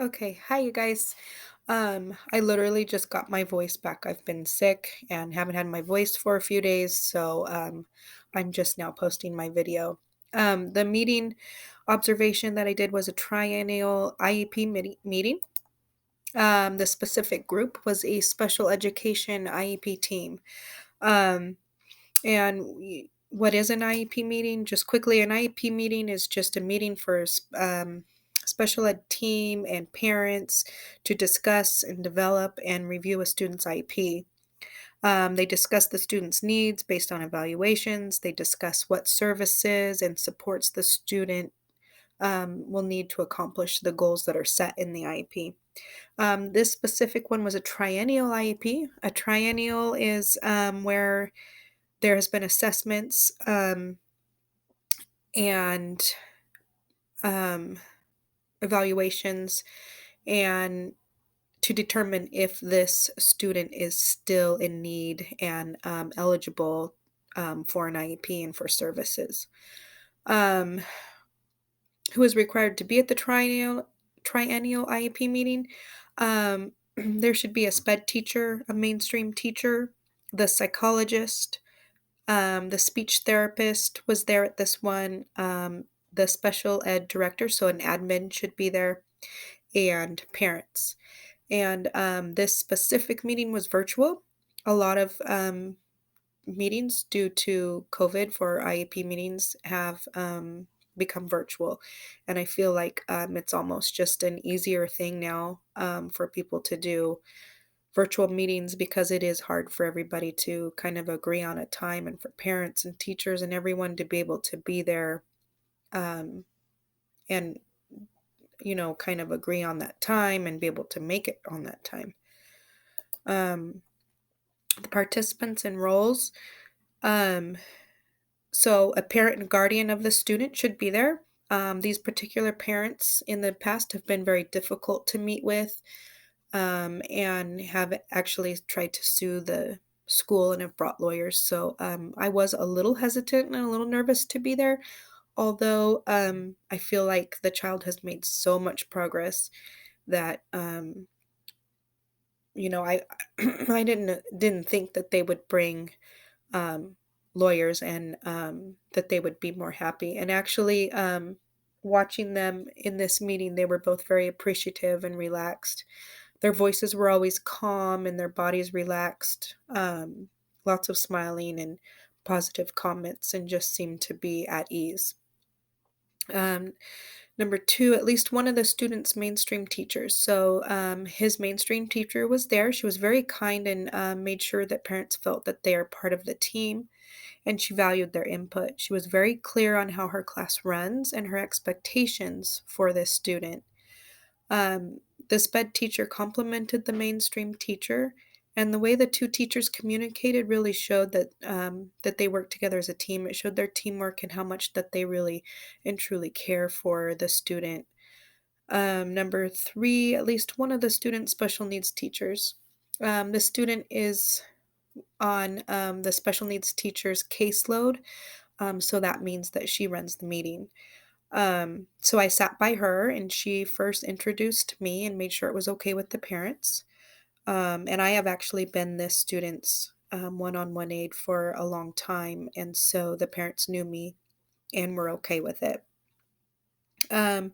Okay, hi you guys. I literally just got my voice back. I've been sick and haven't had my voice for a few days, so I'm just now posting my video. The meeting observation that I did was a triennial IEP meeting. The specific group was a special education IEP team. Um, what is an IEP meeting? Just quickly, an IEP meeting is just a meeting for special ed team and parents to discuss and develop and review a student's IEP. They discuss the student's needs based on evaluations. They discuss what services and supports the student will need to accomplish the goals that are set in the IEP. This specific one was a triennial IEP. A triennial is where there has been assessments and um, evaluations and to determine if this student is still in need and eligible for an IEP and for services. Um, who is required to be at the triennial IEP meeting? There should be a sped teacher, a mainstream teacher, the psychologist, the speech therapist was there at this one, the special ed director, so an admin should be there, and parents. And this specific meeting was virtual. A lot of meetings due to COVID for IEP meetings have become virtual. And I feel like it's almost just an easier thing now for people to do virtual meetings because it is hard for everybody to kind of agree on a time and for parents and teachers and everyone to be able to be there um, and kind of agree on that time and be able to make it on that time. um, the participants and roles, um, so a parent and guardian of the student should be there. These particular parents in the past have been very difficult to meet with, and have actually tried to sue the school and have brought lawyers. So I was a little hesitant and a little nervous to be there, although I feel like the child has made so much progress that I I didn't think that they would bring um, lawyers and that they would be more happy. And actually, watching them in this meeting, they were both very appreciative and relaxed. Their voices were always calm and their bodies relaxed. Lots of smiling and positive comments, and just seemed to be at ease. Um, Number two, at least one of the students' mainstream teachers. So his mainstream teacher was there. She was very kind and made sure that parents felt that they are part of the team and she valued their input. She was very clear on how her class runs and her expectations for this student. The sped teacher complimented the mainstream teacher, and the way the two teachers communicated really showed that they worked together as a team. It showed their teamwork and how much that they really and truly care for the student. Number three, at least one of the student's special needs teachers. The student is on the special needs teacher's caseload, so that means that she runs the meeting. So I sat by her and she first introduced me and made sure it was okay with the parents. And I have actually been this student's one-on-one aide for a long time, and so the parents knew me and were okay with it. Um,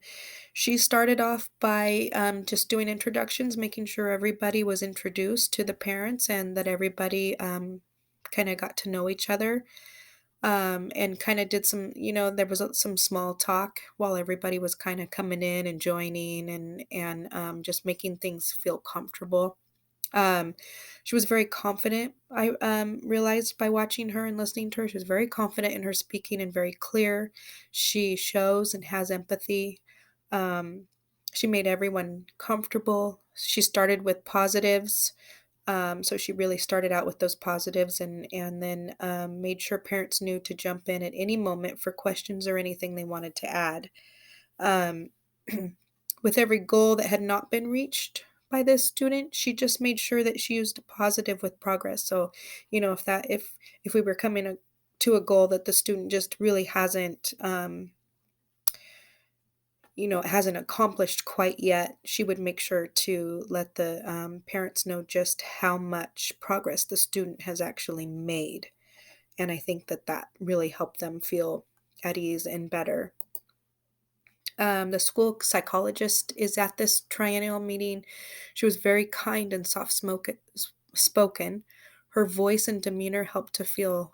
she started off by just doing introductions, making sure everybody was introduced to the parents and that everybody kind of got to know each other, and kind of did some, there was some small talk while everybody was kind of coming in and joining and just making things feel comfortable. Um, she was very confident. I realized by watching her and listening to her, she was very confident in her speaking and very clear. She shows and has empathy. Um, she made everyone comfortable. She started with positives. So she really started out with those positives and then made sure parents knew to jump in at any moment for questions or anything they wanted to add. Um, with every goal that had not been reached by this student, she just made sure that she used a positive with progress. So, if we were coming to a goal that the student just really hasn't hasn't accomplished quite yet, she would make sure to let the parents know just how much progress the student has actually made. And I think that that really helped them feel at ease and better. The school psychologist is at this triennial meeting. She was very kind and spoken. Her voice and demeanor helped to feel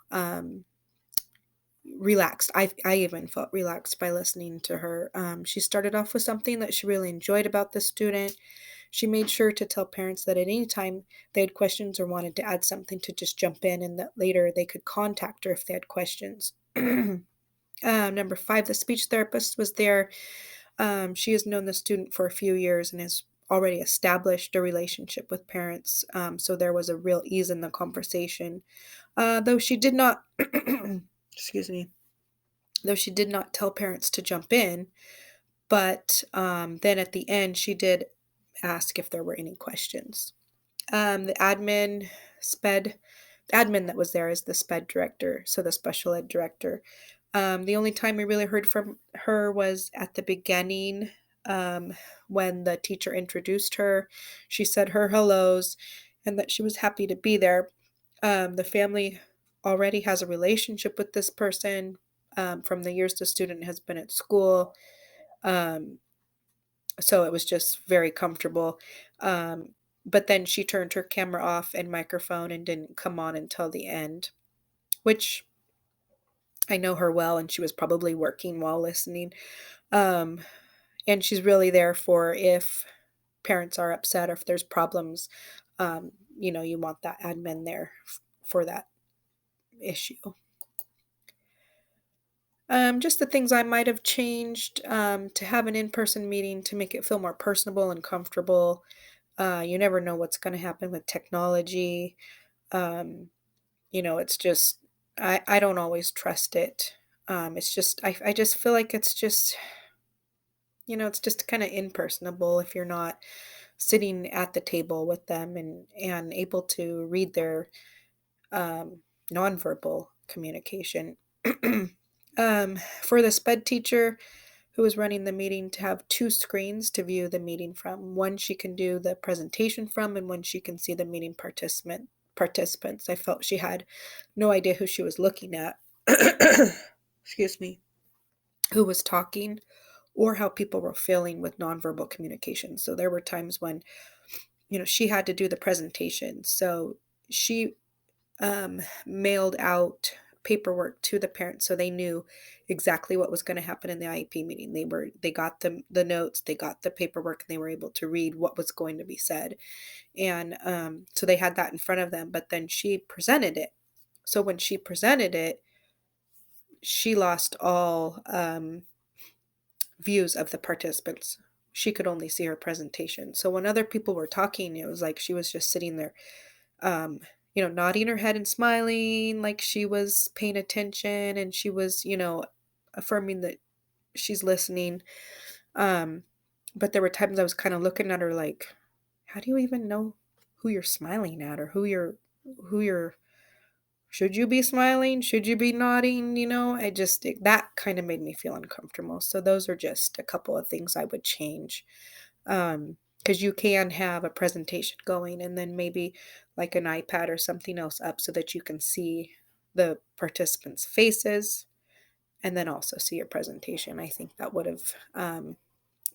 relaxed. I even felt relaxed by listening to her. She started off with something that she really enjoyed about the student. She made sure to tell parents that at any time they had questions or wanted to add something to just jump in, and that later they could contact her if they had questions. Number 5, the speech therapist was there. She has known the student for a few years and has already established a relationship with parents. So there was a real ease in the conversation. Though she did not, excuse me, though she did not tell parents to jump in, but then at the end, she did ask if there were any questions. The sped admin that was there is the sped director, so the special ed director. The only time we really heard from her was at the beginning, um, when the teacher introduced her. She said her hellos and that she was happy to be there. The family already has a relationship with this person from the years the student has been at school. Um, so it was just very comfortable. Um, but then she turned her camera off and microphone and didn't come on until the end, which I know her well, and she was probably working while listening. Um, and she's really there for if parents are upset or if there's problems. You want that admin there for that issue. Just the things I might have changed, to have an in-person meeting to make it feel more personable and comfortable. You never know what's going to happen with technology. Um, it's just I don't always trust it. It's just I just feel like it's just kind of impersonable if you're not sitting at the table with them and able to read their nonverbal communication. For the sped teacher who was running the meeting, to have two screens to view the meeting from. One she can do the presentation from, and one she can see the meeting participants. I felt she had no idea who she was looking at. Excuse me. Who was talking or how people were feeling with nonverbal communication. So there were times when, she had to do the presentation. So she mailed out paperwork to the parents so they knew exactly what was going to happen in the IEP meeting. They got the notes, they got the paperwork, and they were able to read what was going to be said. And so they had that in front of them, but then she presented it. So when she presented it, she lost all views of the participants. She could only see her presentation. So when other people were talking, it was like she was just sitting there, nodding her head and smiling like she was paying attention, and she was, affirming that she's listening. Um, but there were times I was kind of looking at her like, how do you even know who you're smiling at or who you're should you be smiling? Should you be nodding? That kind of made me feel uncomfortable. So those are just a couple of things I would change. Because you can have a presentation going and then maybe like an iPad or something else up so that you can see the participants' faces and then also see your presentation. I think that would have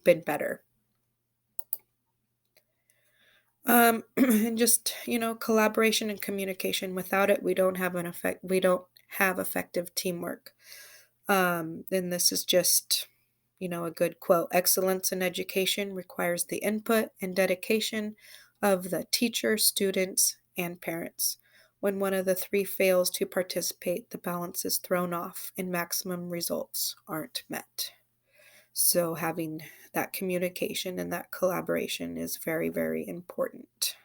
been better. And just, collaboration and communication. Without it, we don't have effective teamwork. And this is just, a good quote. Excellence in education requires the input and dedication of the teacher, students, and parents. When one of the three fails to participate, the balance is thrown off and maximum results aren't met. So having that communication and that collaboration is very, very important.